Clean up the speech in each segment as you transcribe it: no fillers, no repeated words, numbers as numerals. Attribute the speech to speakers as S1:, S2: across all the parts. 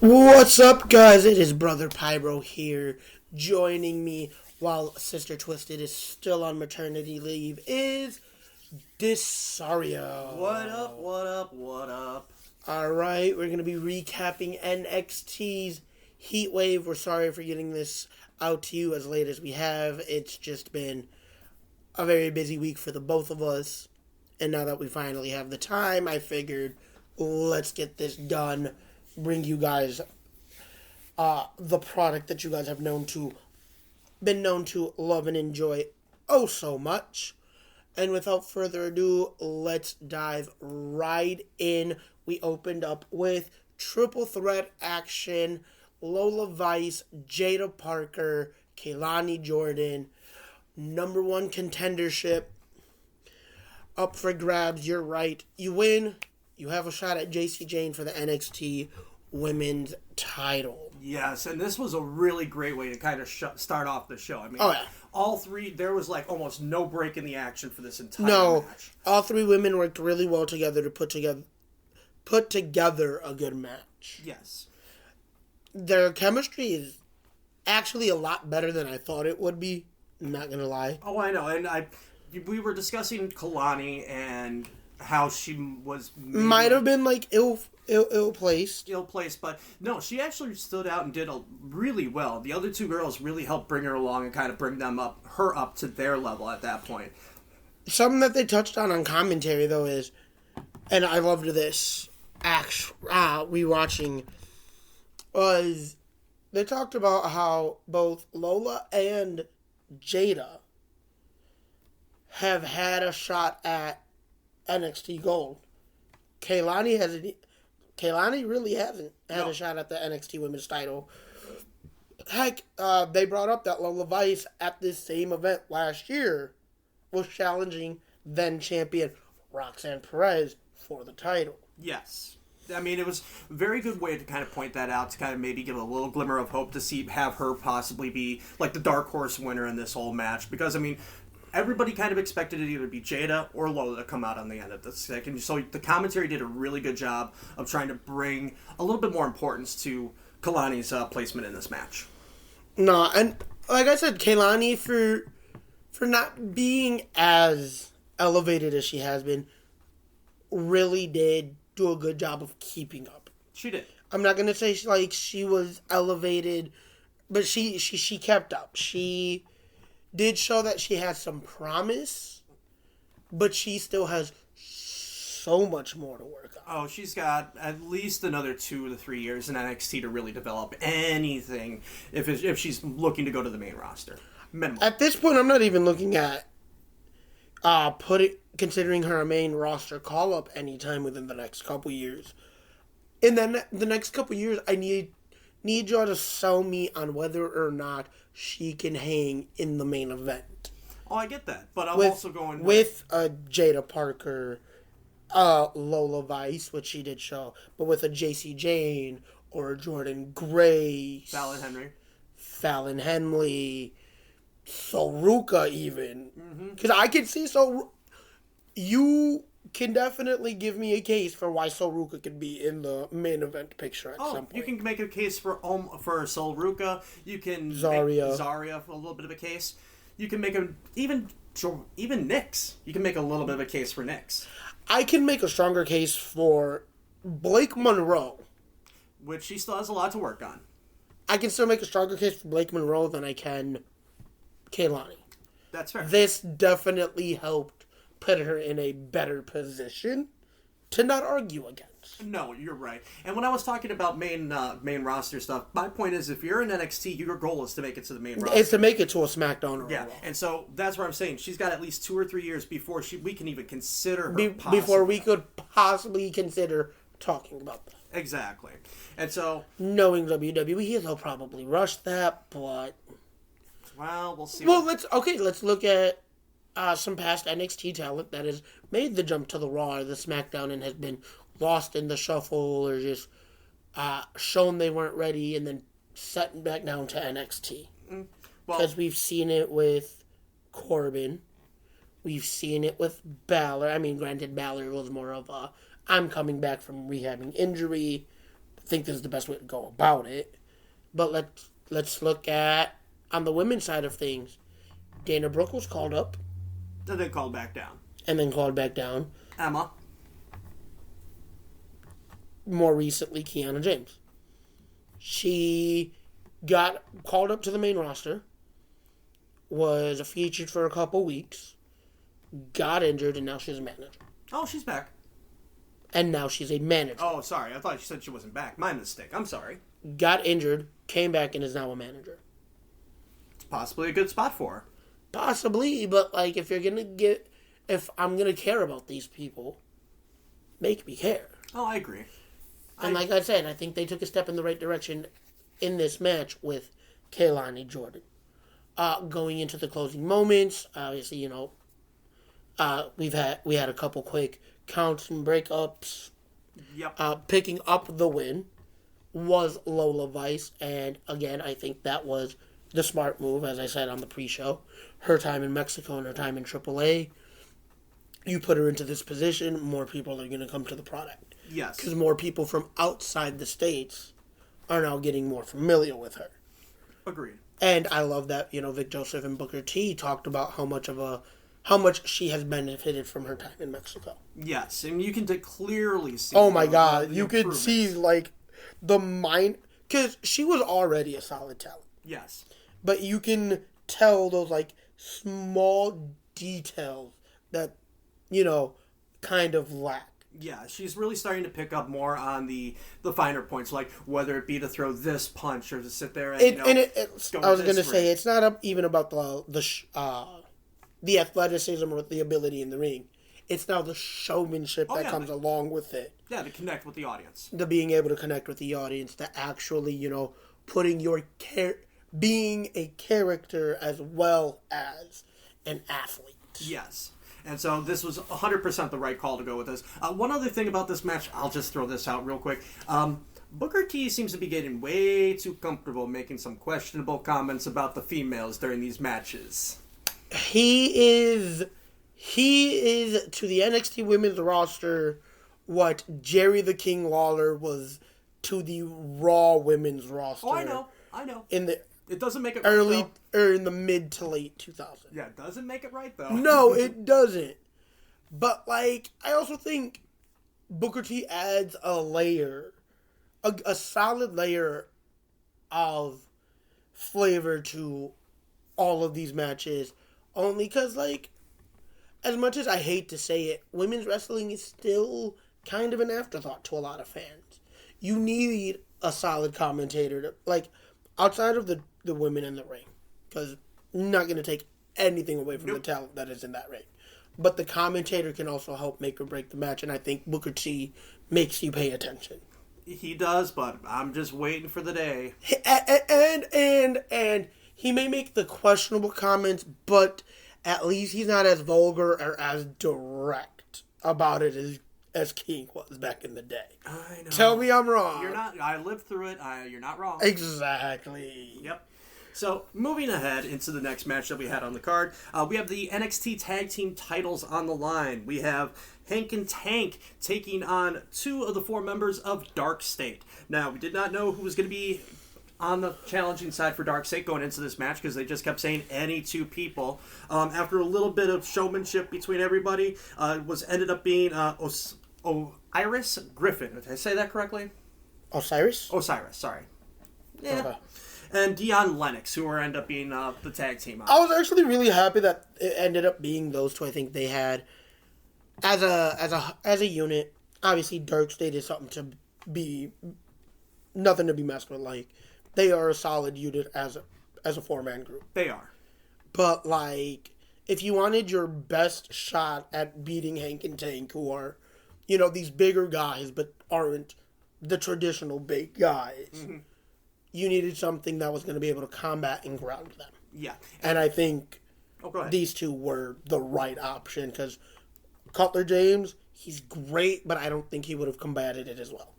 S1: What's up, guys? It is Brother Pyro here. Joining me while Sister Twisted is still on maternity leave is Disario.
S2: What up, what up, what up?
S1: Alright, we're going to be recapping NXT's Heatwave. We're sorry for getting this out to you as late as we have. It's just been a very busy week for the both of us. And now that we finally have the time, I figured let's get this done. Bring you guys the product that you guys have been known to love and enjoy oh so much. And without further ado, let's dive right in. We opened up with triple threat action. Lola Vice, Jaida Parker, Kelani, Jordynne. Number one contendership up for grabs. You're right. You win. You have a shot at Jacy Jayne for the NXT Women's title.
S2: Yes, and this was a really great way to kind of start off the show. I mean, all three, there was like almost no break in the action for this entire match.
S1: All three women worked really well together to put together a good match.
S2: Yes.
S1: Their chemistry is actually a lot better than I thought it would be. I'm not going to lie.
S2: Oh, I know. And we were discussing Kelani and how she was
S1: might have been like ill-placed.
S2: Ill-placed, but no, she actually stood out and did really well. The other two girls really helped bring her along and kind of bring her up to their level at that point.
S1: Something that they touched on commentary, though, is, and I loved this, rewatching, was they talked about how both Lola and Jaida have had a shot at NXT Gold. Kelani really hasn't had a shot at the NXT Women's title. Heck, they brought up that Lola Vice at this same event last year was challenging then champion Roxanne Perez for the title.
S2: Yes. I mean, it was a very good way to kind of point that out, to kind of maybe give a little glimmer of hope to have her possibly be like the dark horse winner in this whole match. Because, I mean, everybody kind of expected it either be Jaida or Lola to come out on the end of this. And so the commentary did a really good job of trying to bring a little bit more importance to Kelani's placement in this match.
S1: No, and like I said, Kelani, for not being as elevated as she has been, really did do a good job of keeping up.
S2: She did.
S1: I'm not going to say she was elevated, but she kept up. She did show that she has some promise, but she still has so much more to work on.
S2: Oh, she's got at least another 2 to 3 years in NXT to really develop anything if she's looking to go to the main roster. Minimum.
S1: At this point, I'm not even looking at considering her a main roster call-up anytime within the next couple years. And then the next couple years, I need y'all to sell me on whether or not she can hang in the main event.
S2: Oh, I get that. But I'm also going
S1: with Jaida Parker, Lola Vice, which she did show, but with a Jacy Jayne or a Jordynne Grace, Fallon Henley, Soruka even. Because I can see you can definitely give me a case for why Soruka could be in the main event picture at some point.
S2: You can make a case for Soruka. You can
S1: Zarya
S2: make Zarya for a little bit of a case. You can make even Nyx. You can make a little bit of a case for Nyx.
S1: I can make a stronger case for Blake Monroe,
S2: which she still has a lot to work on.
S1: I can still make a stronger case for Blake Monroe than I can Kelani.
S2: That's fair.
S1: This definitely helped put her in a better position to not argue against.
S2: No, you're right. And when I was talking about main roster stuff, my point is, if you're in NXT, your goal is to make it to the main roster.
S1: It's to make it to a SmackDown or a Raw.
S2: And so that's what I'm saying. She's got at least 2 or 3 years before we can even consider her
S1: before we could possibly consider talking about that.
S2: Exactly. And so,
S1: knowing WWE, they'll probably rush that, but
S2: well, we'll see.
S1: Well, let's look at some past NXT talent that has made the jump to the Raw or the SmackDown and has been lost in the shuffle or just shown they weren't ready and then set back down to NXT. Because we've seen it with Corbin. We've seen it with Balor. I mean, granted, Balor was more of a, I'm coming back from rehabbing injury. think this is the best way to go about it. But let's look at, on the women's side of things, Dana Brooke was called up.
S2: And then called back down.
S1: And then called back down.
S2: Emma.
S1: More recently, Kiana James. She got called up to the main roster, was featured for a couple weeks, got injured, and now she's a manager.
S2: Oh, she's back.
S1: And now she's a manager.
S2: Oh, sorry. I thought you said she wasn't back. My mistake. I'm sorry.
S1: Got injured, came back, and is now a manager.
S2: It's possibly a good spot for her.
S1: Possibly, but like if I'm gonna care about these people, make me care.
S2: Oh, I agree.
S1: And like I said, I think they took a step in the right direction in this match with Kelani Jordynne. Going into the closing moments, obviously, we had a couple quick counts and breakups.
S2: Yep.
S1: Picking up the win was Lola Vice, and again, I think that was the smart move, as I said on the pre-show. Her time in Mexico and her time in AAA, you put her into this position, more people are going to come to the product.
S2: Yes.
S1: Because more people from outside the States are now getting more familiar with her.
S2: Agreed.
S1: And I love that, Vic Joseph and Booker T talked about how much she has benefited from her time in Mexico.
S2: Yes, and you can clearly see.
S1: Oh my God, you could see the mind, because she was already a solid talent.
S2: Yes.
S1: But you can tell those small details that, kind of lack.
S2: Yeah, she's really starting to pick up more on the finer points, like whether it be to throw this punch or to sit there and,
S1: I was going to say, it's not even about the athleticism or the ability in the ring. It's now the showmanship that comes along with it.
S2: Yeah, to connect with the audience.
S1: To being able to connect with the audience, to actually, putting your being a character as well as an athlete.
S2: Yes. And so this was 100% the right call to go with this. One other thing about this match, I'll just throw this out real quick. Booker T seems to be getting way too comfortable making some questionable comments about the females during these matches.
S1: He is to the NXT Women's roster what Jerry the King Lawler was to the Raw Women's roster.
S2: Oh, I know. It doesn't make it
S1: early
S2: right,
S1: or in the mid to late 2000s.
S2: Yeah, it doesn't make it right, though.
S1: No, it doesn't. But, I also think Booker T adds a layer, a solid layer of flavor to all of these matches. Only because, as much as I hate to say it, women's wrestling is still kind of an afterthought to a lot of fans. You need a solid commentator to, outside of the women in the ring, because I'm not going to take anything away from the talent that is in that ring. But the commentator can also help make or break the match, and I think Booker T makes you pay attention.
S2: He does, but I'm just waiting for the day.
S1: And he may make the questionable comments, but at least he's not as vulgar or as direct about it as King was back in the day.
S2: I know.
S1: Tell me I'm wrong.
S2: You're not. I lived through it. You're not wrong.
S1: Exactly.
S2: Yep. So, moving ahead into the next match that we had on the card, we have the NXT Tag Team titles on the line. We have Hank and Tank taking on 2 of the 4 members of DarkState. Now, we did not know who was going to be on the challenging side for DarkState going into this match because they just kept saying any 2 people. After a little bit of showmanship between everybody, ended up being Iris Griffin. Did I say that correctly?
S1: Osiris,
S2: sorry. Yeah.
S1: Okay.
S2: And Dion Lennox, who end up being the tag team.
S1: I was actually really happy that it ended up being those 2. I think they had as a unit. Obviously, DarkState is something to be nothing to be messed with. They are a solid unit as a 4-man group.
S2: They are.
S1: But if you wanted your best shot at beating Hank and Tank, who are, these bigger guys but aren't the traditional big guys. Mm-hmm. You needed something that was going to be able to combat and ground them.
S2: Yeah.
S1: And I think these 2 were the right option because Cutler James, he's great, but I don't think he would have combated it as well.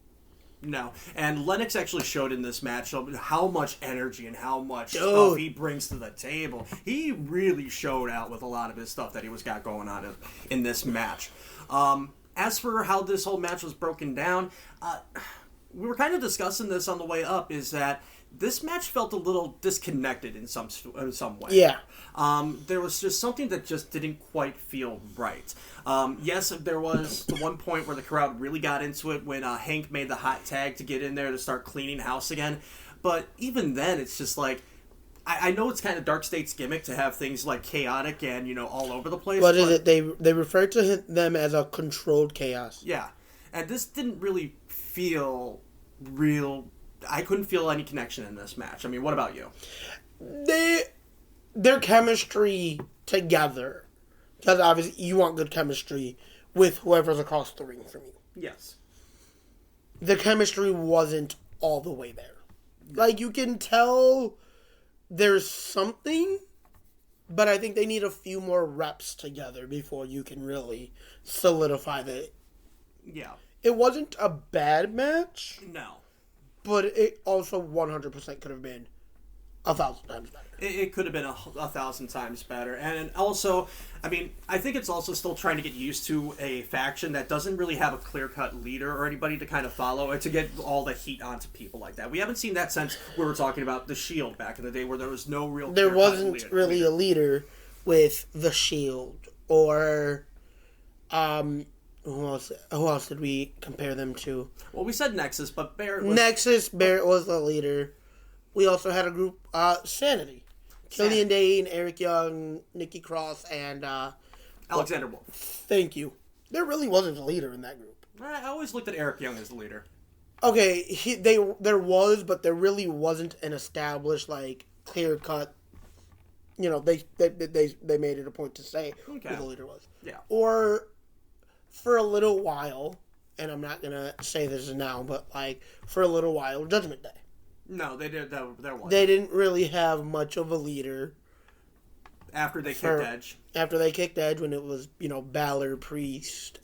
S2: No. And Lennox actually showed in this match how much energy and how much stuff he brings to the table. He really showed out with a lot of his stuff that he got going on in this match. As for how this whole match was broken down, we were kind of discussing this on the way up, is that this match felt a little disconnected in some way.
S1: Yeah.
S2: There was just something that just didn't quite feel right. Yes, there was the one point where the crowd really got into it when Hank made the hot tag to get in there to start cleaning house again. But even then, it's just like, I know it's kind of DarkState's gimmick to have things like chaotic and, you know, all over the place.
S1: What is it? They refer to them as a controlled chaos.
S2: Yeah. And this didn't really feel real. I couldn't feel any connection in this match. I mean, what about you?
S1: Their chemistry together, because obviously you want good chemistry with whoever's across the ring from you.
S2: Yes.
S1: The chemistry wasn't all the way there. Like, you can tell there's something, but I think they need a few more reps together before you can really solidify that.
S2: Yeah.
S1: It wasn't a bad match.
S2: No.
S1: But it also 100% could have been 1,000 times better.
S2: It could have been 1,000 times better. And also, I mean, I think it's also still trying to get used to a faction that doesn't really have a clear-cut leader or anybody to kind of follow and to get all the heat onto people like that. We haven't seen that since we were talking about The Shield back in the day, where there was no real
S1: There wasn't really a leader with The Shield or... Who else did we compare them to?
S2: Well, we said Nexus, but Barrett
S1: was the leader. We also had a group, Sanity. Killian Dane, Eric Young, Nikki Cross, and...
S2: Alexander Wolf.
S1: Thank you. There really wasn't a leader in that group.
S2: I always looked at Eric Young as the leader.
S1: Okay, there was, but there really wasn't an established, like, clear-cut... You know, they made it a point to say who the leader was.
S2: Yeah.
S1: Or... For a little while, and I'm not going to say this now, but, like, for a little while, Judgment Day.
S2: No, they did. There was.
S1: They didn't really have much of a leader.
S2: After they kicked Edge.
S1: After they kicked Edge, when it was, you know, Balor, Priest,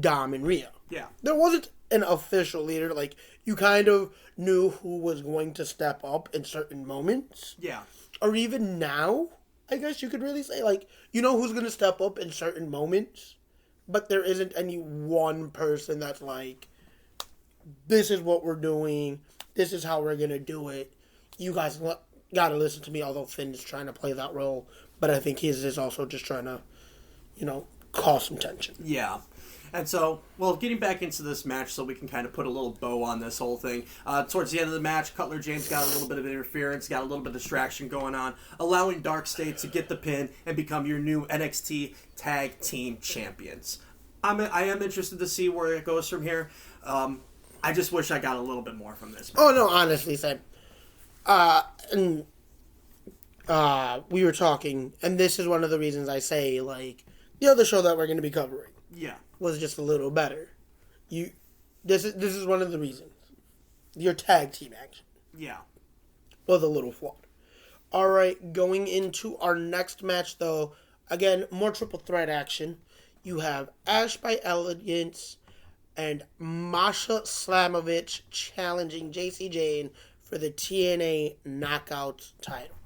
S1: Dom, and Rhea.
S2: Yeah.
S1: There wasn't an official leader. Like, you kind of knew who was going to step up in certain moments.
S2: Yeah.
S1: Or even now, I guess you could really say, like, you know who's going to step up in certain moments. But there isn't any one person that's like, this is what we're doing. This is how we're going to do it. You guys got to listen to me, although Finn's trying to play that role. But I think his is also just trying to, you know, cause some tension.
S2: Yeah. And so, well, getting back into this match so we can kind of put a little bow on this whole thing. Towards the end of the match, Cutler James got a little bit of interference, got a little bit of distraction going on, allowing DarkState to get the pin and become your new NXT Tag Team Champions. I am interested to see where it goes from here. I just wish I got a little bit more from this match.
S1: Oh, no, honestly, same. We were talking, and this is one of the reasons I say, like, the other show that we're going to be covering.
S2: Yeah.
S1: Was just a little better. This is one of the reasons. Your tag team action.
S2: Yeah.
S1: Was a little flawed. Alright, going into our next match though, again, more triple threat action. You have Ash by Elegance and Masha Slamovich challenging Jacy Jayne for the TNA Knockouts title.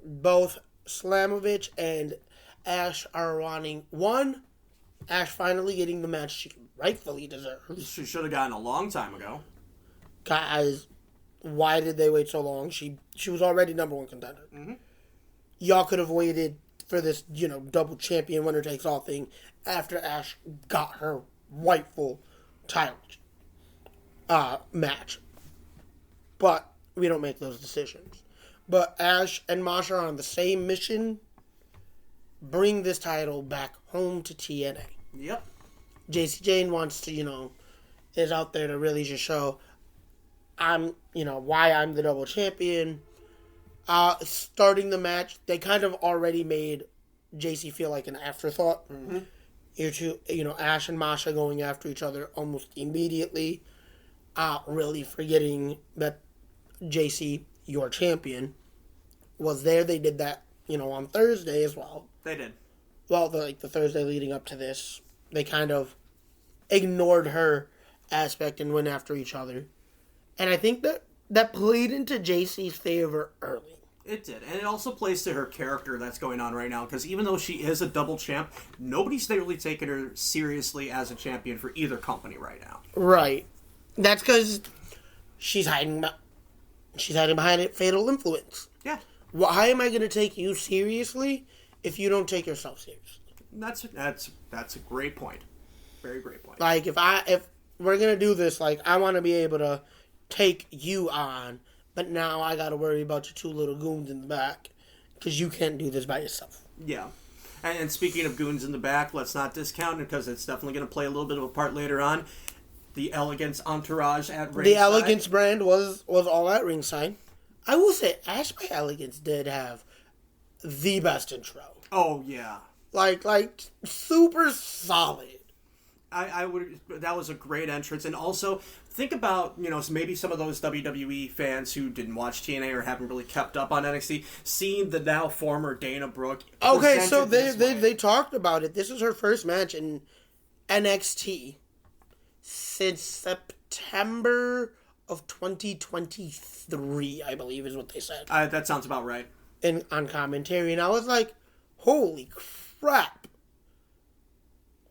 S1: Both Slamovich and Ash are wanting one. Ash finally getting the match she rightfully deserves.
S2: She should have gotten a long time ago.
S1: Guys, why did they wait so long? She was already number one contender.
S2: Mm-hmm.
S1: Y'all could have waited for this, you know, double champion winner takes all thing after Ash got her rightful title match. But we don't make those decisions. But Ash and Masha are on the same mission. Bring this title back home to TNA.
S2: Yep.
S1: Jacy Jayne wants to, you know, is out there to really just show why I'm the double champion. Starting the match, they kind of already made Jacy feel like an afterthought.
S2: Mm-hmm.
S1: Ash and Masha going after each other almost immediately. Really forgetting that Jacy, your champion, was there. They did that, on Thursday as well.
S2: They did.
S1: Well, the Thursday leading up to this, they kind of ignored her aspect and went after each other. And I think that played into Jacy's favor early.
S2: It did. And it also plays to her character that's going on right now, because even though she is a double champ, nobody's really taking her seriously as a champion for either company right now.
S1: Right. That's because she's hiding behind it, fatal influence.
S2: Yeah.
S1: Why am I going to take you seriously if you don't take yourself seriously?
S2: That's a great point. Very great point.
S1: Like, if we're going to do this, like, I want to be able to take you on, but now I got to worry about your two little goons in the back because you can't do this by yourself.
S2: Yeah. And speaking of goons in the back, let's not discount it because it's definitely going to play a little bit of a part later on. The Elegance entourage at ringside.
S1: The Elegance brand was all at ringside. I will say, Ash by Elegance did have the best intro.
S2: Oh, yeah.
S1: Like super solid.
S2: I would. That was a great entrance, and also think about maybe some of those WWE fans who didn't watch TNA or haven't really kept up on NXT, seeing the now former Dana Brooke.
S1: Okay, so they talked about it. This is her first match in NXT since September of 2023, I believe is what they said.
S2: That sounds about right.
S1: On commentary, and I was like, holy crap.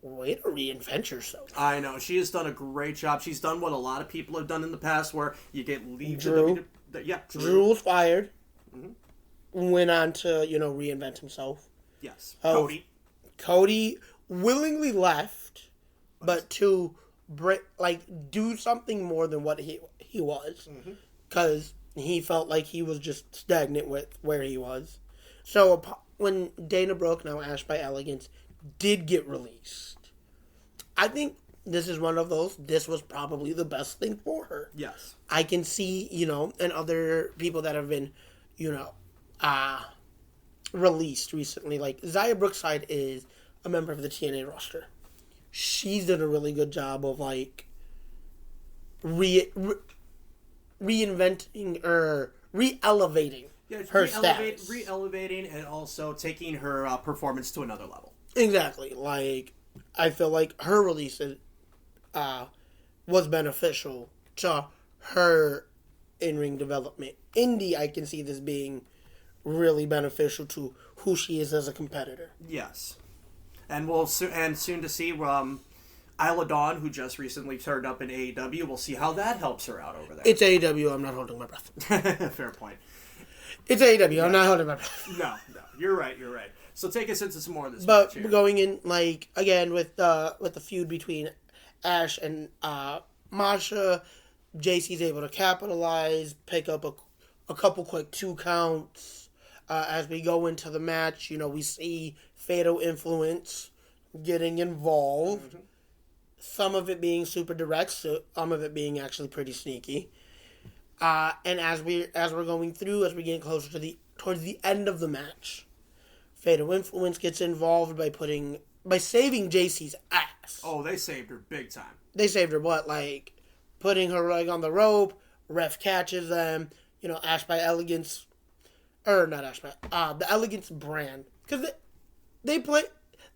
S1: Way to reinvent yourself.
S2: I know. She has done a great job. She's done what a lot of people have done in the past where you get leave
S1: Drew. Drew was fired. Mm-hmm. Went on to, reinvent himself.
S2: Yes.
S1: Cody willingly left, but to do something more than what he was. Because he felt like he was just stagnant with where he was. So when Dana Brooke, now Ash by Elegance, did get released, I think this is one of those. This was probably the best thing for her.
S2: Yes.
S1: I can see, and other people that have been, released recently. Like, Xia Brookside is a member of the TNA roster. She's done a really good job of, reinventing or re-elevating her status.
S2: Re-elevating and also taking her performance to another level.
S1: Exactly. Like, I feel like her release was beneficial to her in-ring development. Indy, I can see this being really beneficial to who she is as a competitor.
S2: Yes. And soon to see Isla Dawn, who just recently turned up in AEW. We'll see how that helps her out over there.
S1: It's AEW. I'm not holding my breath.
S2: Fair point.
S1: It's AEW. Yeah. I'm not holding my breath.
S2: No. You're right. So take us into some more of this.
S1: But going in, again, with the feud between Ash and Masha, Jacy's able to capitalize, pick up a couple quick 2 counts. As we go into the match, we see Fatal Influence getting involved. Mm-hmm. Some of it being super direct, some of it being actually pretty sneaky. And as we're going through, as we get closer towards the end of the match, Fatal Influence gets involved by saving Jacy's ass.
S2: Oh, they saved her big time.
S1: They saved her what? Putting her leg on the rope, ref catches them, Ash by Elegance, or not Ash by, the Elegance brand. Because they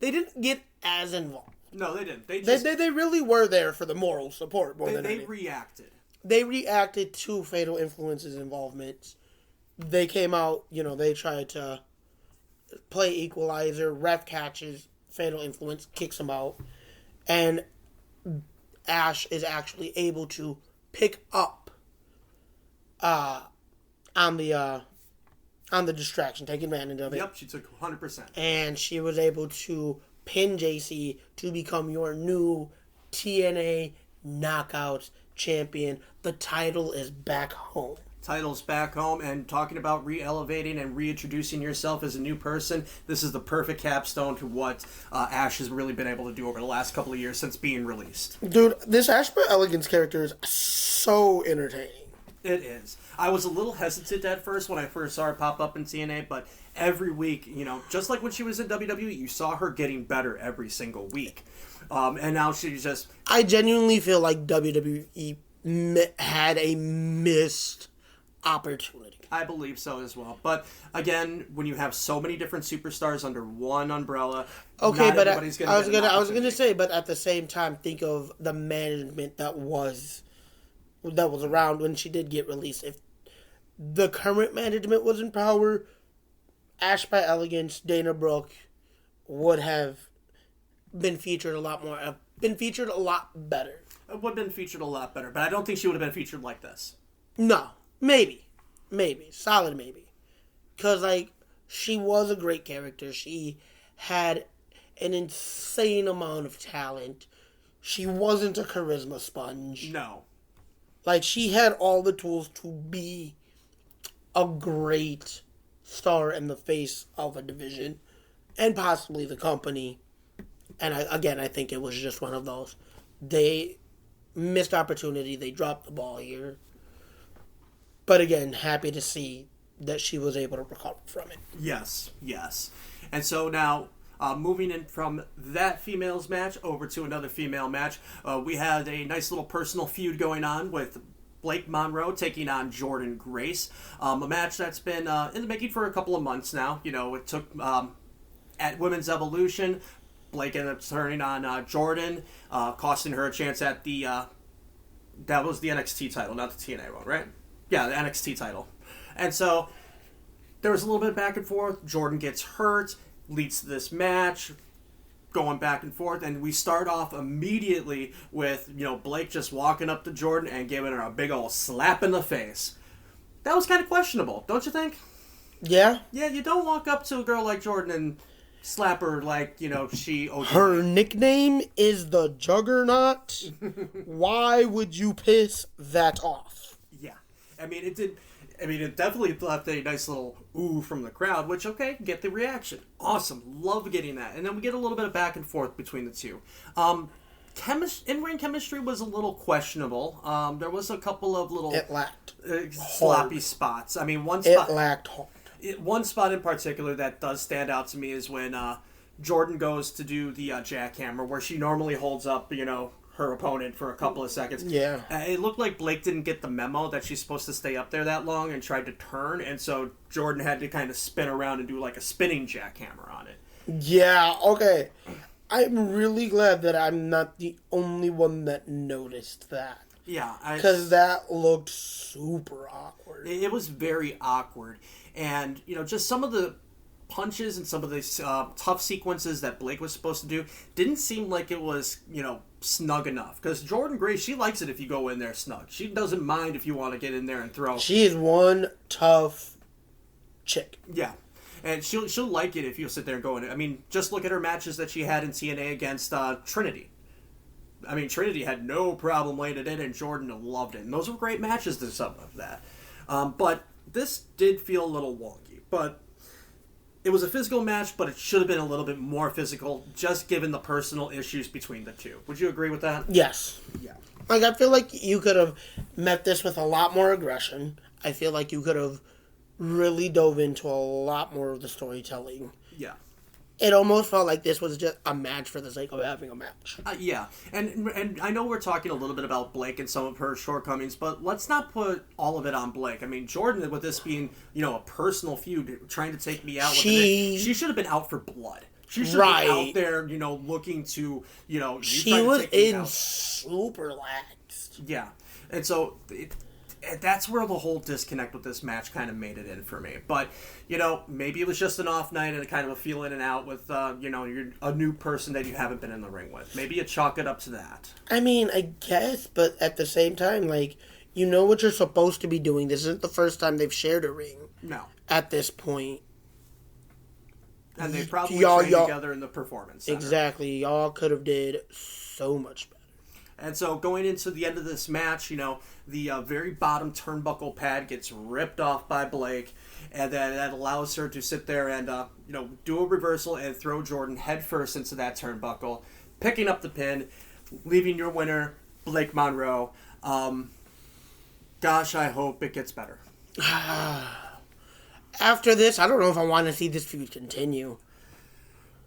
S1: didn't get as involved.
S2: No, they didn't.
S1: They really were there for the moral support more than anything.
S2: They reacted.
S1: They reacted to Fatal Influence's involvement. They came out, they tried to play equalizer, ref catches, Fatal Influence, kicks him out, and Ash is actually able to pick up on the distraction, take advantage of it.
S2: Yep, she took 100%.
S1: And she was able to pin Jacy to become your new TNA Knockouts champion. The title is back home.
S2: Title's back home, and talking about re-elevating and reintroducing yourself as a new person, this is the perfect capstone to what Ash has really been able to do over the last couple of years since being released.
S1: Dude, this Ash by Elegance character is so entertaining.
S2: It is. I was a little hesitant at first when I first saw her pop up in TNA, but every week, just like when she was in WWE, you saw her getting better every single week. And now she's just...
S1: I genuinely feel like WWE had a missed opportunity.
S2: I believe so as well. But again, when you have so many different superstars under one umbrella,
S1: okay, but I was gonna say, but at the same time, think of the management that was around when she did get released. If the current management was in power, Ash by Elegance, Dana Brooke would have been featured a lot more, been featured a lot better.
S2: It would have been featured a lot better, but I don't think she would have been featured like this.
S1: No. Maybe. Solid maybe. Because, like, she was a great character. She had an insane amount of talent. She wasn't a charisma sponge.
S2: No.
S1: Like, she had all the tools to be a great star in the face of a division and possibly the company. And I think it was just one of those. They missed opportunity. They dropped the ball here. But again, happy to see that she was able to recover from it.
S2: Yes. And so now, moving in from that females match over to another female match, we had a nice little personal feud going on with Blake Monroe taking on Jordynne Grace. A match that's been in the making for a couple of months now. You know, it took at Women's Evolution, Blake ended up turning on Jordynne, costing her a chance at the that was the NXT title, not the TNA one, right? Yeah, the NXT title. And so there was a little bit of back and forth. Jordynne gets hurt, leads to this match, going back and forth, and we start off immediately with, you know, Blake just walking up to Jordynne and giving her a big old slap in the face. That was kind of questionable, don't you think?
S1: Yeah.
S2: Yeah, you don't walk up to a girl like Jordynne and slap her like, you know, she...
S1: Her nickname is the Juggernaut. Why would you piss that off?
S2: Yeah. I mean, it definitely left a nice little ooh from the crowd, which, okay, get the reaction. Awesome. Love getting that. And then we get a little bit of back and forth between the two. In-ring chemistry was a little questionable. There was a couple of little...
S1: It lacked.
S2: Sloppy spots. I mean, one spot...
S1: It lacked hard.
S2: One spot in particular that does stand out to me is when Jordynne goes to do the jackhammer, where she normally holds up, you know, her opponent for a couple of seconds.
S1: Yeah.
S2: It looked like Blake didn't get the memo that she's supposed to stay up there that long and tried to turn, and so Jordynne had to kind of spin around and do like a spinning jackhammer on it.
S1: Yeah, okay. I'm really glad that I'm not the only one that noticed that.
S2: Yeah.
S1: Because that looked super awkward.
S2: It was very awkward. And, you know, just some of the punches and some of the tough sequences that Blake was supposed to do didn't seem like it was, you know, snug enough. Because Jordynne Grace, she likes it if you go in there snug. She doesn't mind if you want to get in there and throw.
S1: She is one tough chick.
S2: Yeah. And she'll like it if you sit there and go in. I mean, just look at her matches that she had in TNA against Trinity. I mean, Trinity had no problem laying it in, and Jordynne loved it. And those were great matches to some of that. But this did feel a little wonky. But it was a physical match, but it should have been a little bit more physical, just given the personal issues between the two. Would you agree with that?
S1: Yes.
S2: Yeah.
S1: Like, I feel like you could have met this with a lot more aggression. I feel like you could have really dove into a lot more of the storytelling.
S2: Yeah.
S1: It almost felt like this was just a match for the sake of having a match.
S2: Yeah, and I know we're talking a little bit about Blake and some of her shortcomings, but let's not put all of it on Blake. I mean, Jordynne, with this being, you know, a personal feud, trying to take me out with it, she should have been out for blood. She should have been out there, you know, looking to, you know...
S1: She was in super laxed.
S2: Yeah, and so... that's where the whole disconnect with this match kind of made it in for me. But, you know, maybe it was just an off night and a kind of a feel in and out with, you know, you're a new person that you haven't been in the ring with. Maybe you chalk it up to that.
S1: I mean, I guess, but at the same time, like, you know what you're supposed to be doing. This isn't the first time they've shared a ring.
S2: No.
S1: At this point.
S2: And they probably trained together in the performance center.
S1: Exactly. Y'all could have did so much better.
S2: And so going into the end of this match, you know, the very bottom turnbuckle pad gets ripped off by Blake, and then that allows her to sit there and, you know, do a reversal and throw Jordynne headfirst into that turnbuckle, picking up the pin, leaving your winner, Blake Monroe. Gosh, I hope it gets better.
S1: After this, I don't know if I want to see this feud continue.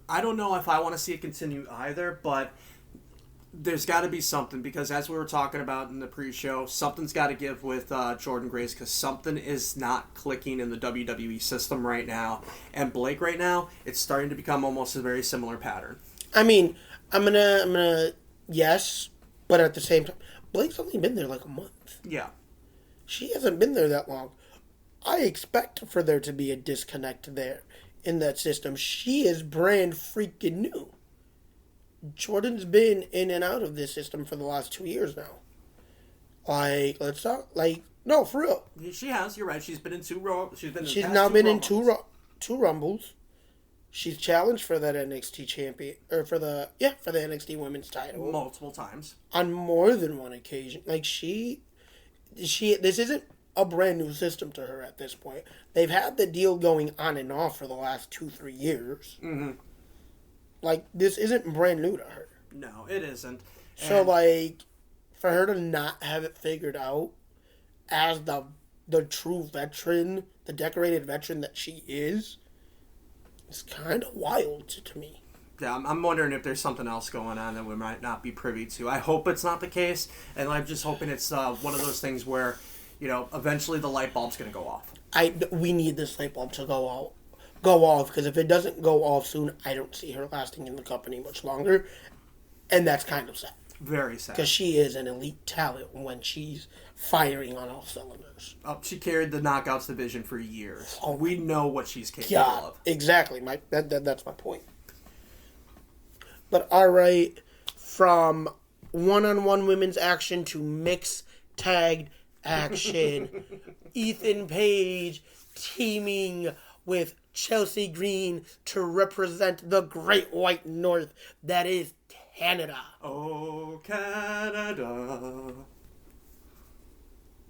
S2: I don't know if I want to see it continue either, but... there's got to be something, because as we were talking about in the pre-show, something's got to give with Jordynne Grace, because something is not clicking in the WWE system right now. And Blake right now, it's starting to become almost a very similar pattern.
S1: I mean, I'm gonna yes, but at the same time, Blake's only been there like a month.
S2: Yeah.
S1: She hasn't been there that long. I expect for there to be a disconnect there in that system. She is brand freaking new. Jordynne's been in and out of this system for the last 2 years now. Like, let's talk. Like, no, for real.
S2: She has. You're right. She's been in
S1: She's now been in two Rumbles. She's challenged for that NXT champion, or for the NXT Women's title
S2: multiple times
S1: on more than one occasion. Like this isn't a brand new system to her at this point. They've had the deal going on and off for the last 2-3 years.
S2: Mm-hmm.
S1: Like, this isn't brand new to her.
S2: No, it isn't.
S1: So, like, for her to not have it figured out as the true veteran, the decorated veteran that she is, it's kind of wild to me.
S2: Yeah, I'm wondering if there's something else going on that we might not be privy to. I hope it's not the case, and I'm just hoping it's one of those things where, eventually the light bulb's going to go off.
S1: We need this light bulb to go off, because if it doesn't go off soon, I don't see her lasting in the company much longer, and that's kind of sad.
S2: Very sad.
S1: Because she is an elite talent when she's firing on all cylinders.
S2: She carried the Knockouts division for years. We know what she's capable of.
S1: Exactly. That's my point. But all right, from one-on-one women's action to mixed tagged action, Ethan Page teaming with Chelsea Green to represent the Great White North that is Canada.
S2: Oh, Canada.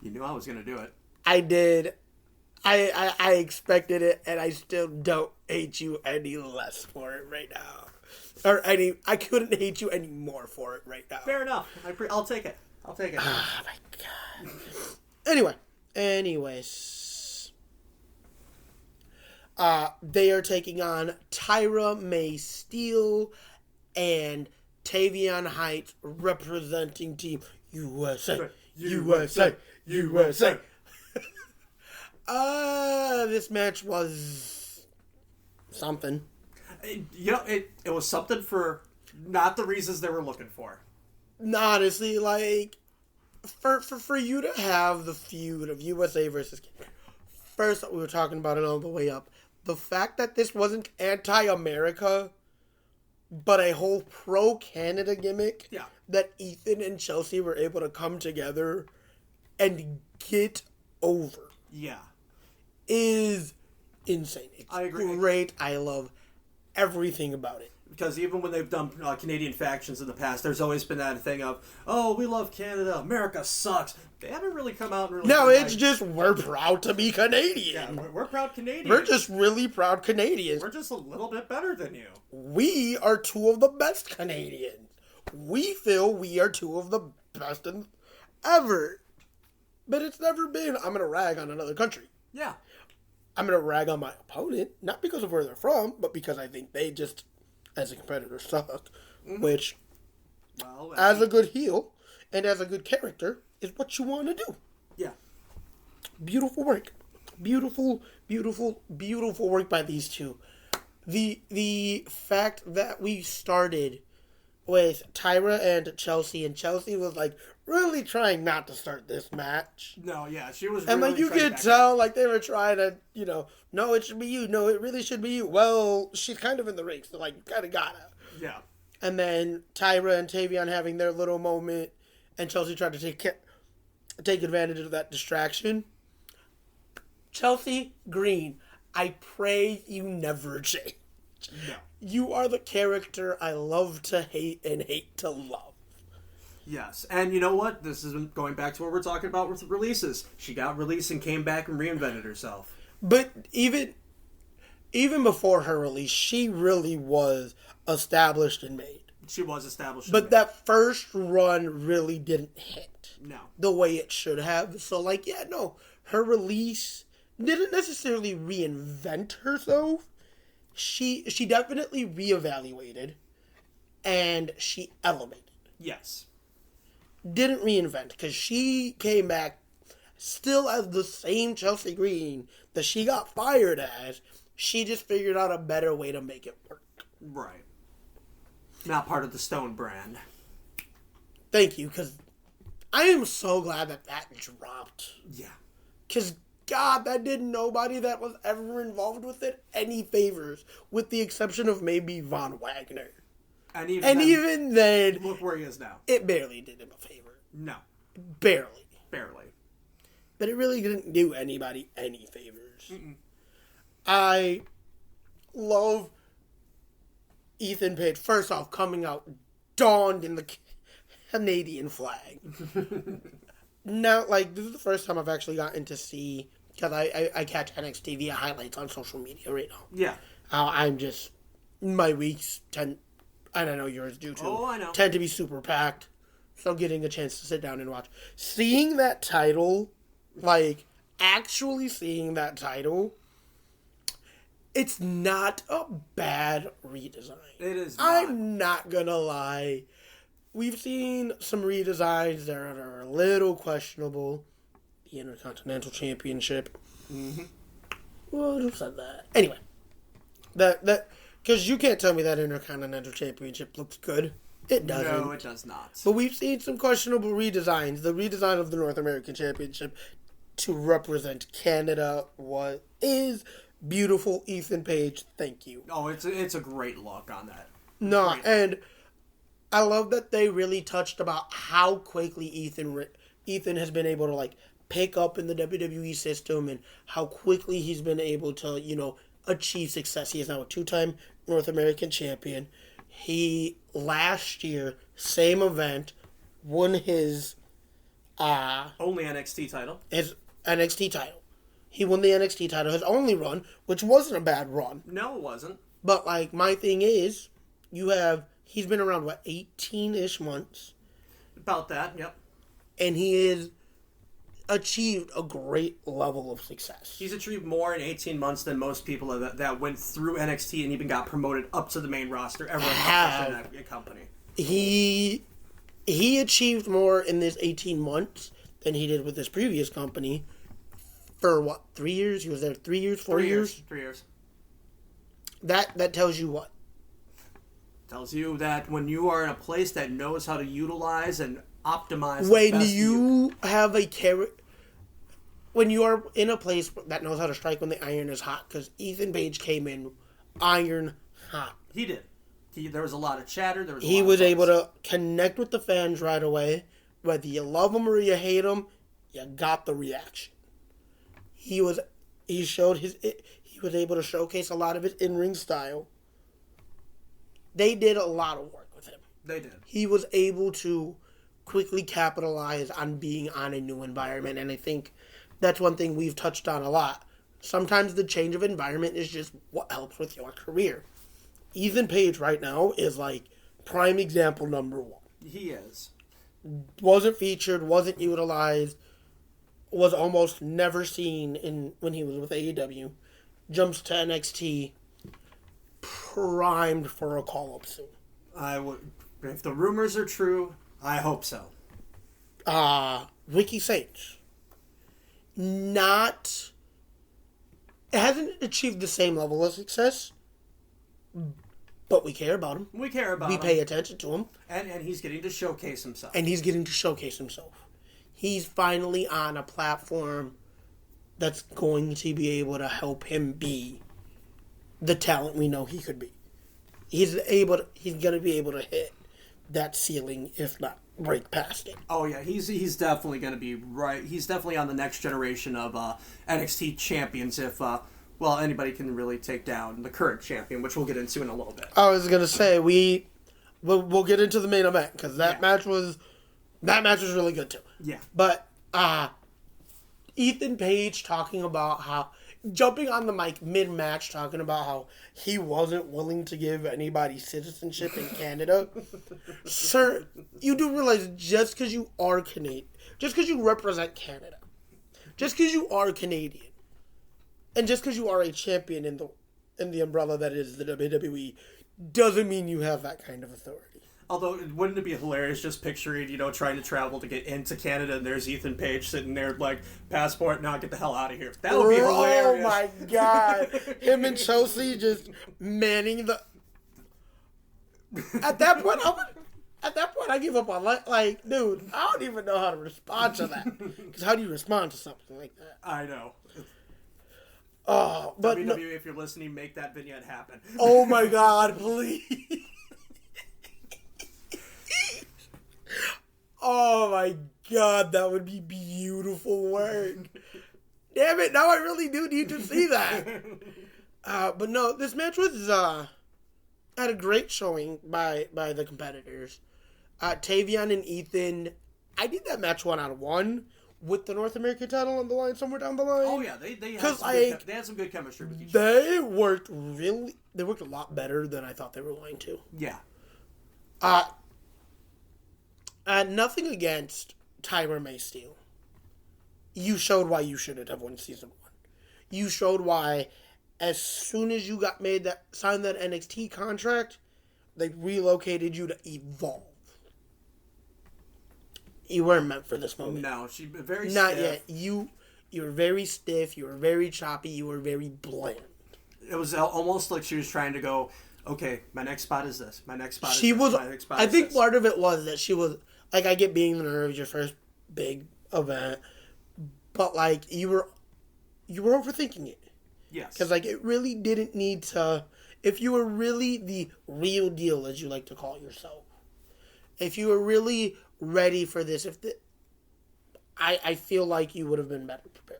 S2: You knew I was going to do it.
S1: I did. I expected it, and I still don't hate you any less for it right now. I couldn't hate you any more for it right now.
S2: Fair enough. I'll take it. Oh,
S1: my God. Anyways. They are taking on Tyra May Steele and Tavion Heights representing Team USA. USA. This match was something.
S2: It was something for not the reasons they were looking for.
S1: Honestly, like, for you to have the feud of USA versus Canada, first, we were talking about it all the way up. The fact that this wasn't anti-America, but a whole pro-Canada gimmick that Ethan and Chelsea were able to come together and get over.
S2: Yeah.
S1: Is insane. It's
S2: I agree.
S1: Great. I love everything about it.
S2: Because even when they've done Canadian factions in the past, there's always been that thing of, oh, we love Canada, America sucks. They haven't really come out and really...
S1: No, it's just, we're proud to be Canadian.
S2: Yeah, we're proud Canadians.
S1: We're just really proud Canadians.
S2: We're just a little bit better than you.
S1: We are two of the best Canadians. We feel we are two of the best ever. But it's never been, I'm going to rag on another country.
S2: Yeah.
S1: I'm going to rag on my opponent, not because of where they're from, but because I think they just, as a competitor, suck. Mm-hmm. Which, as a good heel and as a good character, is what you want to do.
S2: Yeah.
S1: Beautiful work. Beautiful work by these two. The fact that we started with Tyra and Chelsea was like really trying not to start this match.
S2: No, yeah, she was.
S1: And
S2: really
S1: like you could tell, like they were trying to, no, it should be you. No, it really should be you. Well, she's kind of in the ring, so like, kind of gotta.
S2: Yeah.
S1: And then Tyra and Tavion having their little moment, and Chelsea tried to take advantage of that distraction. Chelsea Green, I pray you never change.
S2: No.
S1: You are the character I love to hate and hate to love.
S2: Yes, and you know what? This is going back to what we're talking about with releases. She got released and came back and reinvented herself.
S1: But even before her release, she really was established and made.
S2: She was established.
S1: But that first run really didn't hit.
S2: No.
S1: The way it should have. So, like, yeah, no. Her release didn't necessarily reinvent herself. She definitely reevaluated. And she elevated.
S2: Yes.
S1: Didn't reinvent. Because she came back still as the same Chelsea Green that she got fired as. She just figured out a better way to make it work.
S2: Right. Not part of the Stone brand.
S1: Thank you, because I am so glad that dropped.
S2: Yeah.
S1: Because, God, that did nobody that was ever involved with it any favors, with the exception of maybe Von Wagner.
S2: And even
S1: then,
S2: look where he is now.
S1: It barely did him a favor.
S2: No.
S1: Barely.
S2: Barely.
S1: But it really didn't do anybody any favors. Mm-mm. I love Ethan Page, first off, coming out donned in the Canadian flag. Now, like, this is the first time I've actually gotten to see, because I catch NXT via highlights on social media right now.
S2: Yeah.
S1: I'm just, my weeks tend, and I know yours do too.
S2: Oh, I know.
S1: Tend to be super packed. So getting a chance to sit down and watch. Seeing that title, like, actually seeing that title, it's not a bad redesign.
S2: It is not.
S1: I'm not gonna lie. We've seen some redesigns that are a little questionable. The Intercontinental Championship.
S2: Mm-hmm.
S1: Well, who said that? Anyway. That because you can't tell me that Intercontinental Championship looks good. It doesn't.
S2: No, it does not.
S1: But we've seen some questionable redesigns. The redesign of the North American Championship to represent Canada is beautiful. Ethan Page, thank you.
S2: Oh, it's a great look on that.
S1: No, and I love that they really touched about how quickly Ethan has been able to, like, pick up in the WWE system and how quickly he's been able to, achieve success. He is now a 2-time North American champion. He, last year, same event, won his
S2: only NXT title.
S1: His NXT title. He won the NXT title, his only run, which wasn't a bad run.
S2: No, it wasn't.
S1: But, like, my thing is, he's been around, 18-ish months?
S2: About that, yep.
S1: And he has achieved a great level of success.
S2: He's achieved more in 18 months than most people that went through NXT and even got promoted up to the main roster ever accomplished in that company.
S1: He achieved more in this 18 months than he did with his previous company. For 3 years? He was there 3 years, 4 years?
S2: 3 years.
S1: That tells you what?
S2: Tells you that when you are in a place that knows how to utilize and optimize
S1: when you have a character, when you are in a place that knows how to strike when the iron is hot, because Ethan Page came in iron hot.
S2: He did. There was a lot of chatter.
S1: He was able to connect with the fans right away. Whether you love him or you hate him, you got the reaction. He was able to showcase a lot of his in-ring style. They did a lot of work with him.
S2: They did.
S1: He was able to quickly capitalize on being on a new environment, and I think that's one thing we've touched on a lot. Sometimes the change of environment is just what helps with your career. Ethan Page right now is like prime example number one.
S2: He is.
S1: Wasn't featured, wasn't utilized, was almost never seen when he was with AEW. Jumps to NXT, primed for a call-up soon.
S2: If the rumors are true, I hope so.
S1: Ricky Saints. It hasn't achieved the same level of success, but we care about him.
S2: We care about him.
S1: We pay attention to him.
S2: And he's getting to showcase himself.
S1: He's finally on a platform that's going to be able to help him be the talent we know he could be. He's going to be able to hit that ceiling, if not break past it.
S2: Oh yeah, he's definitely going to be right. He's definitely on the next generation of NXT champions. If anybody can really take down the current champion, which we'll get into in a little bit.
S1: I was going to say we'll get into the main event because that match was really good too.
S2: Yeah,
S1: but Ethan Page talking about how. Jumping on the mic mid-match, talking about how he wasn't willing to give anybody citizenship in Canada. Sir, you do realize just because you are Canadian, just because you represent Canada, just because you are Canadian, and just because you are a champion in the umbrella that is the WWE, doesn't mean you have that kind of authority.
S2: Although, wouldn't it be hilarious just picturing, trying to travel to get into Canada and there's Ethan Page sitting there like, passport, now get the hell out of here. That would be hilarious.
S1: Oh my God. Him and Chelsea just manning the... At that point, I I give up on life. Like, dude, I don't even know how to respond to that. Because how do you respond to something like that?
S2: I know.
S1: Oh, but
S2: WWE, if you're listening, make that vignette happen.
S1: Oh my God, please. Oh my God, that would be beautiful work. Damn it, now I really do need to see that. But no, this match was had a great showing by the competitors. Tavion and Ethan, I did that match 1-on-1 with the North American title on the line somewhere down the line.
S2: Oh yeah, they had some good chemistry with each other.
S1: They worked a lot better than I thought they were going to.
S2: Yeah.
S1: Nothing against Tyra May Steele. You showed why you shouldn't have won season 1. You showed why, as soon as you signed that NXT contract, they relocated you to Evolve. You weren't meant for this moment.
S2: No, she very
S1: not
S2: stiff.
S1: yet. You were very stiff. You were very choppy. You were very bland.
S2: It was almost like she was trying to go, okay, my next spot is this. My next spot is
S1: she
S2: this.
S1: was.
S2: My next spot
S1: I
S2: is
S1: think
S2: this.
S1: part of it was that she was like, I get being the nerves, your first big event, but like you were overthinking it.
S2: Yes.
S1: Because like it really didn't need to. If you were really the real deal, as you like to call yourself, if you were really ready for this, I feel like you would have been better prepared.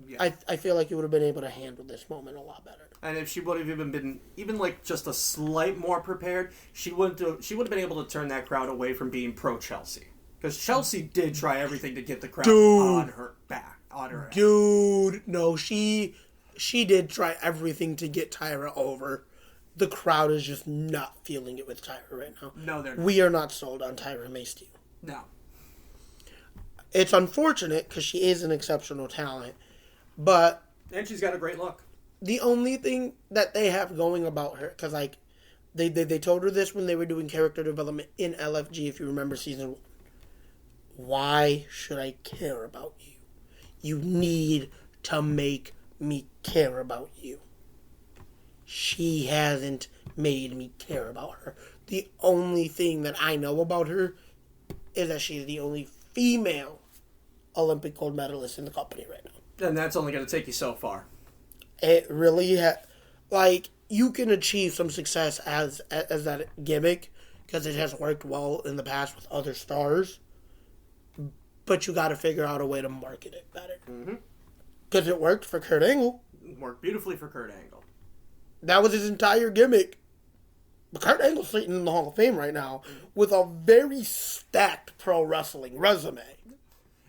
S1: Yeah. I feel like you would have been able to handle this moment a lot better.
S2: And if she would have even been like just a slight more prepared, she would have been able to turn that crowd away from being pro Chelsea. Because Chelsea did try everything to get the crowd on her back, on her.
S1: Dude, no, she did try everything to get Tyra over. The crowd is just not feeling it with Tyra right now.
S2: No, they're not.
S1: We are not sold on Tyra May Steele.
S2: No.
S1: It's unfortunate because she is an exceptional talent, but...
S2: And she's got a great look.
S1: The only thing that they have going about her, because like, they told her this when they were doing character development in LFG, if you remember season 1. Why should I care about you? You need to make me care about you. She hasn't made me care about her. The only thing that I know about her is that she's the only female Olympic gold medalist in the company right now.
S2: And that's only going to take you so far.
S1: It really like, you can achieve some success as that gimmick because it has worked well in the past with other stars, but you got to figure out a way to market it better. Because it worked for Kurt Angle.
S2: It worked beautifully for Kurt Angle.
S1: That was his entire gimmick. But Kurt Angle's sitting in the Hall of Fame right now with a very stacked pro wrestling resume.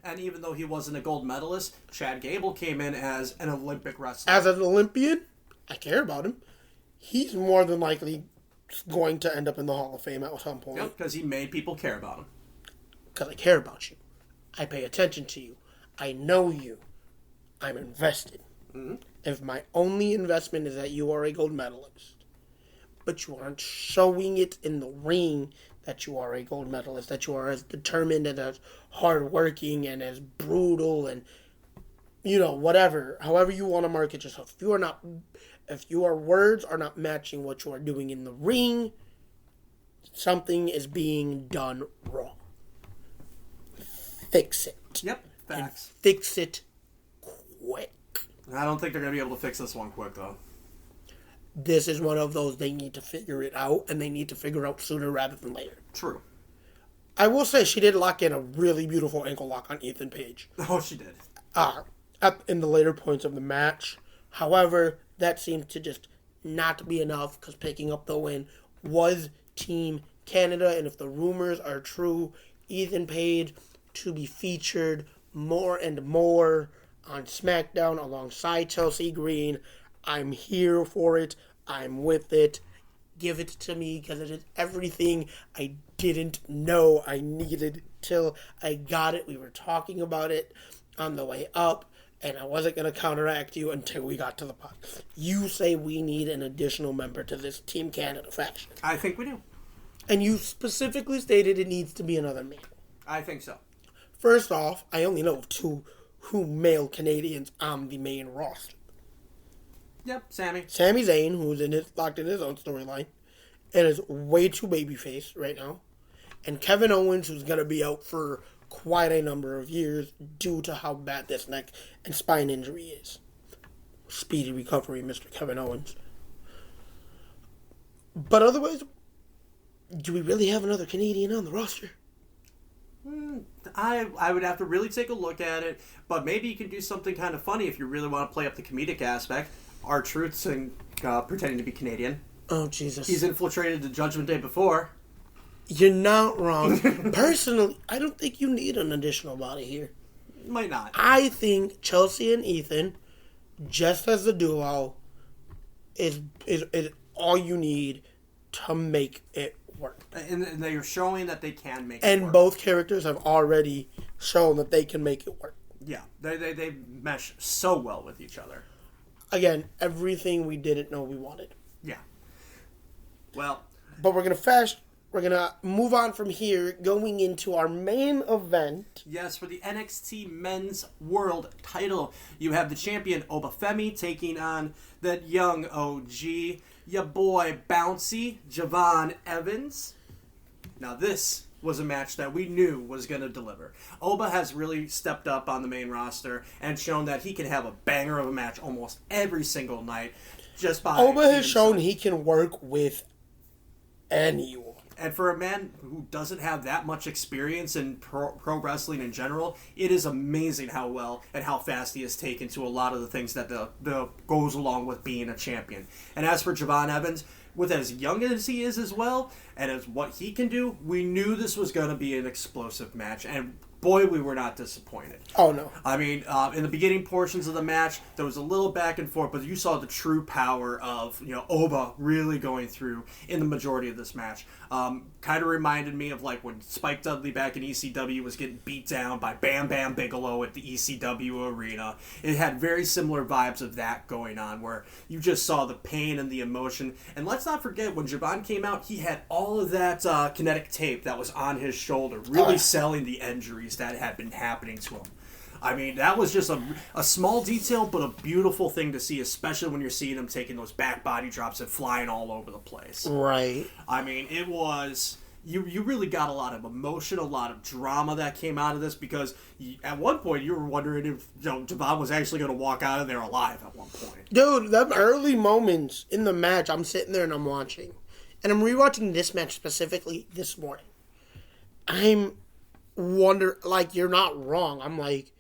S2: And even though he wasn't a gold medalist, Chad Gable came in as an Olympic wrestler.
S1: As an Olympian, I care about him. He's more than likely going to end up in the Hall of Fame at some point.
S2: Yep, because he made people care about him.
S1: Because I care about you. I pay attention to you. I know you. I'm invested. If my only investment is that you are a gold medalist, but you aren't showing it in the ring that you are a gold medalist, that you are as determined and as hardworking and as brutal and, whatever, however you want to market yourself. If your words are not matching what you are doing in the ring, something is being done wrong. Fix it.
S2: Yep, facts.
S1: And fix it quick.
S2: I don't think they're going to be able to fix this one quick, though.
S1: This is one of those they need to figure it out, and they need to figure out sooner rather than later.
S2: True.
S1: I will say she did lock in a really beautiful ankle lock on Ethan Page.
S2: Oh, she did.
S1: In the later points of the match. However, that seemed to just not be enough because picking up the win was Team Canada, and if the rumors are true, Ethan Page to be featured more and more on SmackDown alongside Chelsea Green. I'm here for it. I'm with it. Give it to me because it is everything I didn't know I needed till I got it. We were talking about it on the way up, and I wasn't going to counteract you until we got to the pod. You say we need an additional member to this Team Canada faction.
S2: I think we do.
S1: And you specifically stated it needs to be another male.
S2: I think so.
S1: First off, I only know of 2 male Canadians on the main roster.
S2: Yep, Sami.
S1: Sami Zayn, who's locked in his own storyline, and is way too babyface right now. and Kevin Owens, who's going to be out for quite a number of years due to how bad this neck and spine injury is. Speedy recovery, Mr. Kevin Owens. But otherwise, do we really have another Canadian on the roster?
S2: I would have to really take a look at it, but maybe you can do something kind of funny if you really want to play up the comedic aspect. R-Truth's and pretending to be Canadian.
S1: Oh, Jesus.
S2: He's infiltrated the Judgment Day before.
S1: You're not wrong. Personally, I don't think you need an additional body here.
S2: Might not.
S1: I think Chelsea and Ethan, just as a duo, is all you need to make it work.
S2: And they're showing that they can make it
S1: and
S2: work.
S1: And both characters have already shown that they can make it work.
S2: Yeah, they mesh so well with each other.
S1: Again, everything we didn't know we wanted.
S2: Yeah. Well.
S1: But we're going to move on from here, going into our main event.
S2: Yes, for the NXT Men's World title, you have the champion Oba Femi taking on that young OG, ya boy Bouncy, Javon Evans. Now this was a match that we knew was going to deliver. Oba has really stepped up on the main roster and shown that he can have a banger of a match almost every single night. Just by
S1: Oba has shown he can work with anyone.
S2: And for a man who doesn't have that much experience in pro wrestling in general, it is amazing how well and how fast he has taken to a lot of the things that the goes along with being a champion. And as for Javon Evans, with as young as he is as well, and as what he can do, we knew this was going to be an explosive match. And boy, we were not disappointed.
S1: Oh, no.
S2: I mean, in the beginning portions of the match, there was a little back and forth, but you saw the true power of, Oba really going through in the majority of this match. Kind of reminded me of like when Spike Dudley back in ECW was getting beat down by Bam Bam Bigelow at the ECW arena. It had very similar vibes of that going on, where you just saw the pain and the emotion. And let's not forget, when Javon came out, he had all of that kinetic tape that was on his shoulder, really selling the injuries that had been happening to him. I mean, that was just a small detail, but a beautiful thing to see, especially when you're seeing him taking those back body drops and flying all over the place.
S1: Right.
S2: I mean, it was... You really got a lot of emotion, a lot of drama that came out of this, because at one point you were wondering if Javon was actually going to walk out of there alive at one point.
S1: Dude, them early moments in the match, I'm sitting there and I'm watching. And I'm rewatching this match specifically this morning. I'm you're not wrong. I'm like,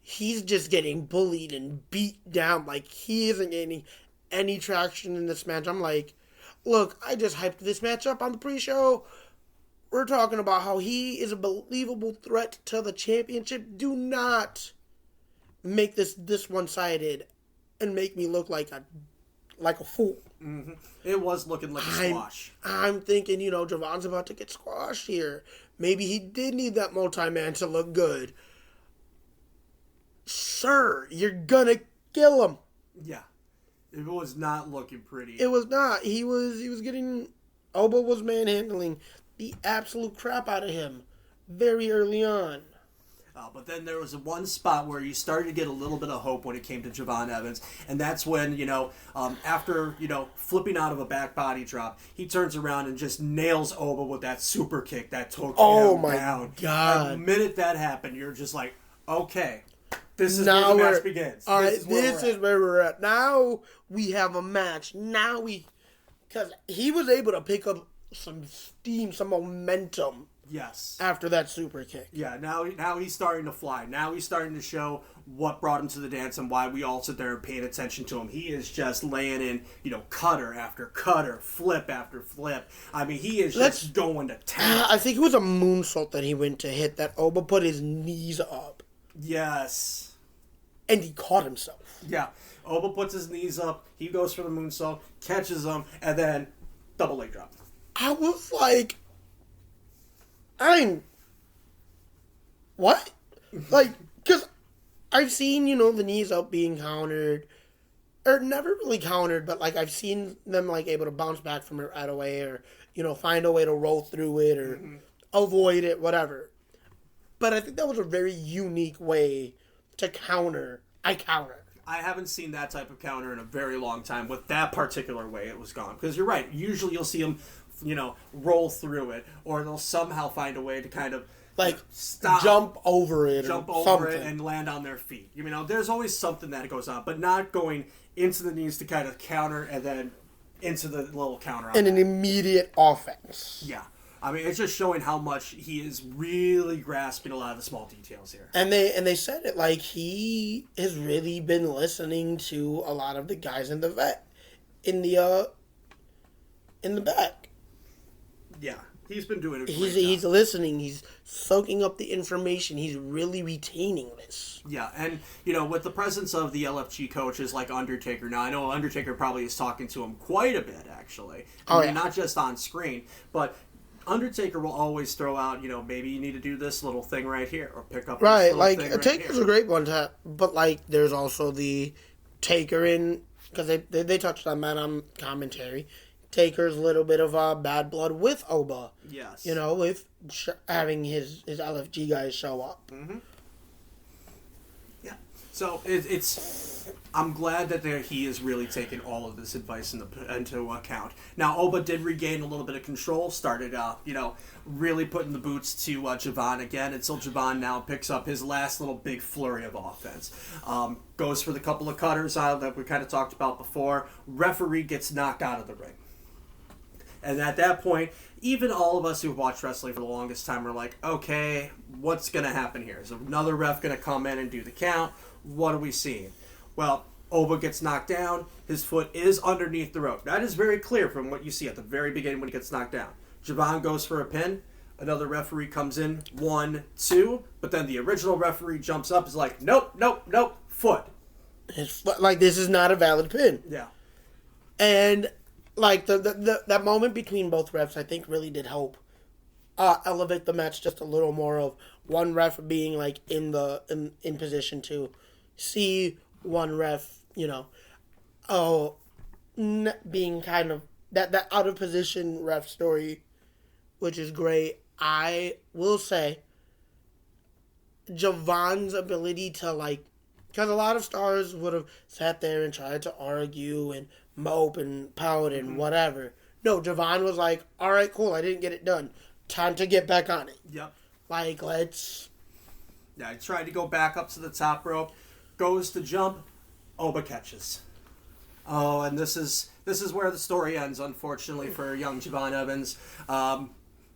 S1: he's just getting bullied and beat down. Like, he isn't gaining any traction in this match. I'm like, look, I just hyped this match up on the pre-show. We're talking about how he is a believable threat to the championship. Do not make this one-sided and make me look like a fool.
S2: Mm-hmm. It was looking like a squash.
S1: I'm thinking, Javon's about to get squashed here. Maybe he did need that multi-man to look good. Sir, you're gonna kill him.
S2: Yeah. It was not looking pretty.
S1: It was not. He was getting... Oba was manhandling the absolute crap out of him very early on.
S2: But then there was one spot where you started to get a little bit of hope when it came to Javon Evans, and that's when, after, flipping out of a back body drop, he turns around and just nails Oba with that super kick that took him down.
S1: God.
S2: And the minute that happened, you're just like, okay, this is where the match begins.
S1: All right, this is where we're at. Now we have a match. Because he was able to pick up some steam, some momentum.
S2: Yes.
S1: After that super kick.
S2: Yeah, now he's starting to fly. Now he's starting to show what brought him to the dance and why we all sit there and paying attention to him. He is just laying in, cutter after cutter, flip after flip. I mean, he is just going to town.
S1: I think it was a moonsault that he went to hit that Oba put his knees up.
S2: Yes.
S1: And he caught himself.
S2: Yeah. Oba puts his knees up, he goes for the moonsault, catches him, and then double leg drop.
S1: I was like... What? Because I've seen, the knees up being countered. Or never really countered, but, I've seen them, able to bounce back from it right away. Or, find a way to roll through it or avoid it, whatever. But I think that was a very unique way to counter. I
S2: haven't seen that type of counter in a very long time with that particular way it was gone. Because you're right. Usually you'll see him roll through it, or they'll somehow find a way to kind of
S1: like
S2: stop,
S1: jump over it,
S2: and land on their feet. There's always something that goes on, but not going into the knees to kind of counter and then into the little counter.
S1: And an immediate offense.
S2: Yeah. I mean, it's just showing how much he is really grasping a lot of the small details here.
S1: And they said it like he has really been listening to a lot of the guys in the back.
S2: Yeah, he's been doing a great job.
S1: He's listening. He's soaking up the information. He's really retaining this.
S2: Yeah, and with the presence of the LFG coaches like Undertaker. Now I know Undertaker probably is talking to him quite a bit, actually. Not just on screen, but Undertaker will always throw out, maybe you need to do this little thing right here, or pick up
S1: right.
S2: This
S1: like
S2: thing
S1: Taker's a great one to, but like there's also the Taker in, because they touched on that on commentary. Taker's little bit of bad blood with Oba.
S2: Yes.
S1: With having his LFG guys show up.
S2: Mm-hmm. Yeah. So I'm glad that he is really taking all of this advice into account. Now, Oba did regain a little bit of control, started, really putting the boots to Javon again, until Javon now picks up his last little big flurry of offense. Goes for the couple of cutters that we kind of talked about before. Referee gets knocked out of the ring. And at that point, even all of us who've watched wrestling for the longest time are like, okay, what's going to happen here? Is another ref going to come in and do the count? What are we seeing? Well, Oba gets knocked down. His foot is underneath the rope. That is very clear from what you see at the very beginning when he gets knocked down. Javon goes for a pin. Another referee comes in. 1, 2. But then the original referee jumps up. Is like, nope, foot.
S1: His foot, like, this is not a valid pin.
S2: Yeah.
S1: And like that moment between both refs, I think really did help elevate the match just a little more. Of one ref being like in position to see one ref, being kind of that out of position ref story, which is great. I will say Javon's ability to because a lot of stars would have sat there and tried to argue and mope and pout and whatever. No, Javon was like, all right, cool, I didn't get it done. Time to get back on it.
S2: Yep.
S1: Let's...
S2: Yeah, he tried to go back up to the top rope, goes to jump, Oba catches. Oh, and this is where the story ends, unfortunately, for young Javon Evans.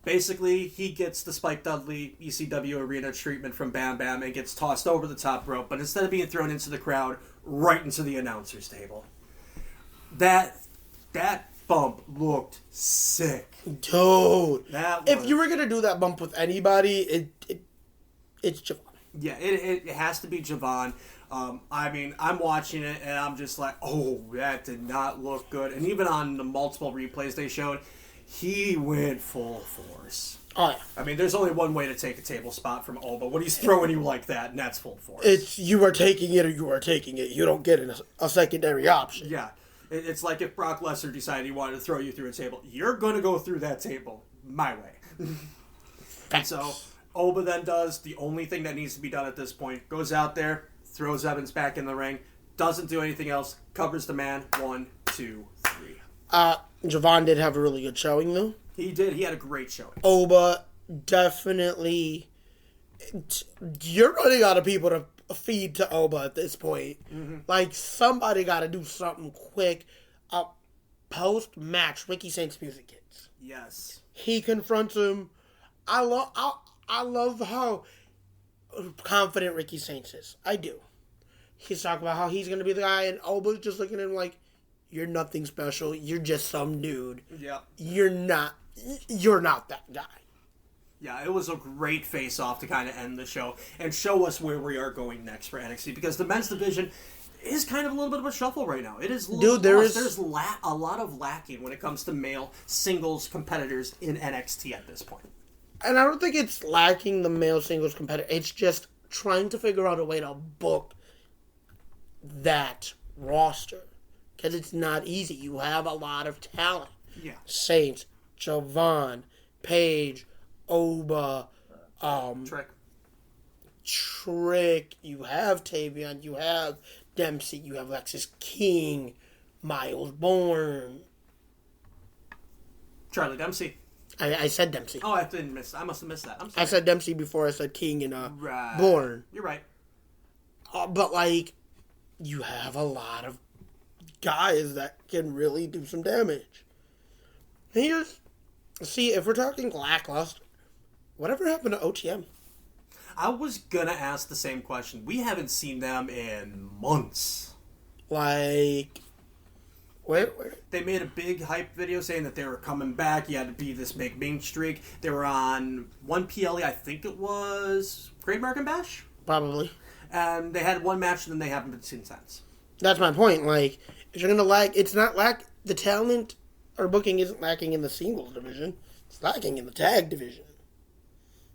S2: Basically, he gets the Spike Dudley ECW Arena treatment from Bam Bam and gets tossed over the top rope, but instead of being thrown into the crowd, right into the announcer's table. That bump looked sick.
S1: Dude. If you were going to do that bump with anybody, it's Javon.
S2: Yeah, it has to be Javon. I'm watching it, and I'm just like, oh, that did not look good. And even on the multiple replays they showed, he went full force.
S1: Oh, yeah.
S2: I mean, there's only one way to take a table spot from Oba. When he's throwing you like that, and that's full force.
S1: It's you are taking it or you are taking it. You don't get a secondary option.
S2: Yeah. It's like if Brock Lesnar decided he wanted to throw you through a table. You're going to go through that table my way. And so Oba then does the only thing that needs to be done at this point. Goes out there, throws Evans back in the ring, doesn't do anything else, covers the man. 1, 2, 3.
S1: Javon did have a really good showing, though.
S2: He did. He had a great showing.
S1: Oba definitely... You're running out of people to feed to Oba at this point. Mm-hmm. Somebody got to do something quick. Post-match, Ricky Saints music hits.
S2: Yes.
S1: He confronts him. I love how confident Ricky Saints is. I do. He's talking about how he's going to be the guy, and Oba's just looking at him like, you're nothing special. You're just some dude.
S2: Yeah.
S1: You're not that guy.
S2: Yeah, it was a great face-off to kind of end the show and show us where we are going next for NXT, because the men's division is kind of a little bit of a shuffle right now. It is a little there's a lot of lacking when it comes to male singles competitors in NXT at this point.
S1: And I don't think it's lacking the male singles competitor. It's just trying to figure out a way to book that roster, because it's not easy. You have a lot of talent.
S2: Yeah.
S1: Saints, Javon, Paige, Oba, Trick, you have Tavion, you have Dempsey, you have Lexis King, Miles Bourne.
S2: Charlie Dempsey.
S1: I said Dempsey.
S2: Oh, I didn't miss. I must have missed that. I'm sorry.
S1: I said Dempsey before I said King and
S2: right.
S1: Bourne.
S2: You're right.
S1: But like, you have a lot of guys that can really do some damage. See, if we're talking lackluster, whatever happened to OTM?
S2: I was gonna ask the same question. We haven't seen them in months.
S1: Like, where?
S2: They made a big hype video saying that they were coming back. You had to be this big main streak. They were on one PLE, I think it was Great American Bash?
S1: Probably.
S2: And they had one match and then they haven't been seen since.
S1: That's my point. Like, if you're going to lack, it's not the talent or booking isn't lacking in the singles division. It's lacking in the tag division.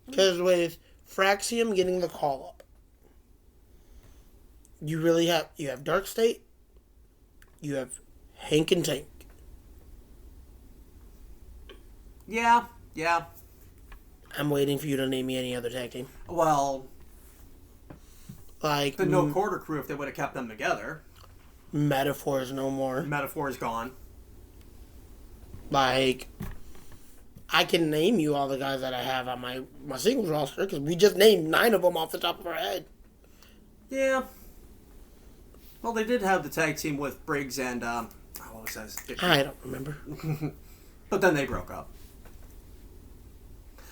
S1: Because with Fraxium getting the call up, you have DarkState, you have Hank and Tank.
S2: Yeah.
S1: I'm waiting for you to name me any other tag team.
S2: Well,
S1: like
S2: the No Quarter Crew, if they would have kept them together.
S1: Metaphor is no more.
S2: Metaphor is gone.
S1: Like, I can name you all the guys that I have on my singles roster because we just named 9 of them off the top of our head.
S2: Yeah. Well, they did have the tag team with Briggs and, what was that?
S1: I don't remember.
S2: But then they broke up.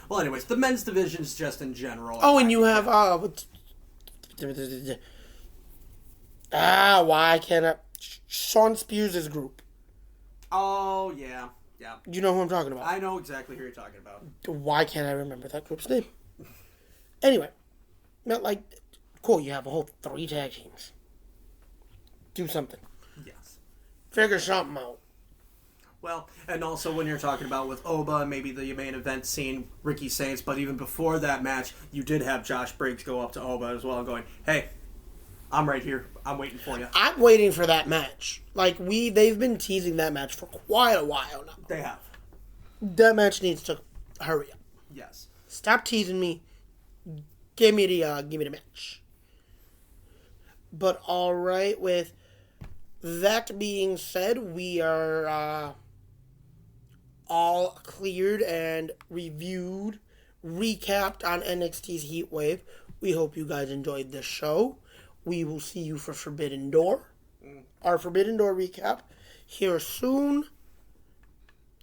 S2: Well, anyways, the men's divisions just in general.
S1: Oh, and you have, why can't I? Sean Spears' group.
S2: Oh, yeah.
S1: You know who I'm talking about.
S2: I know exactly who you're talking about.
S1: Why can't I remember that group's name? Anyway, like, cool, you have a whole 3 tag teams. Do something.
S2: Yes.
S1: Figure something out.
S2: Well, and also when you're talking about with Oba, maybe the main event scene, Ricky Saints, but even before that match, you did have Josh Briggs go up to Oba as well and going, hey, I'm right here. I'm waiting for you.
S1: I'm waiting for that match. Like, they've been teasing that match for quite a while now.
S2: They have.
S1: That match needs to hurry up.
S2: Yes.
S1: Stop teasing me. Give me the match. But alright, with that being said, we are all cleared and reviewed, recapped on NXT's Heatwave. We hope you guys enjoyed this show. We will see you for Forbidden Door. Our Forbidden Door recap here soon.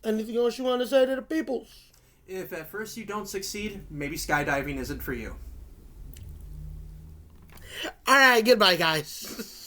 S1: Anything else you want to say to the peoples?
S2: If at first you don't succeed, maybe skydiving isn't for you.
S1: Alright, goodbye, guys.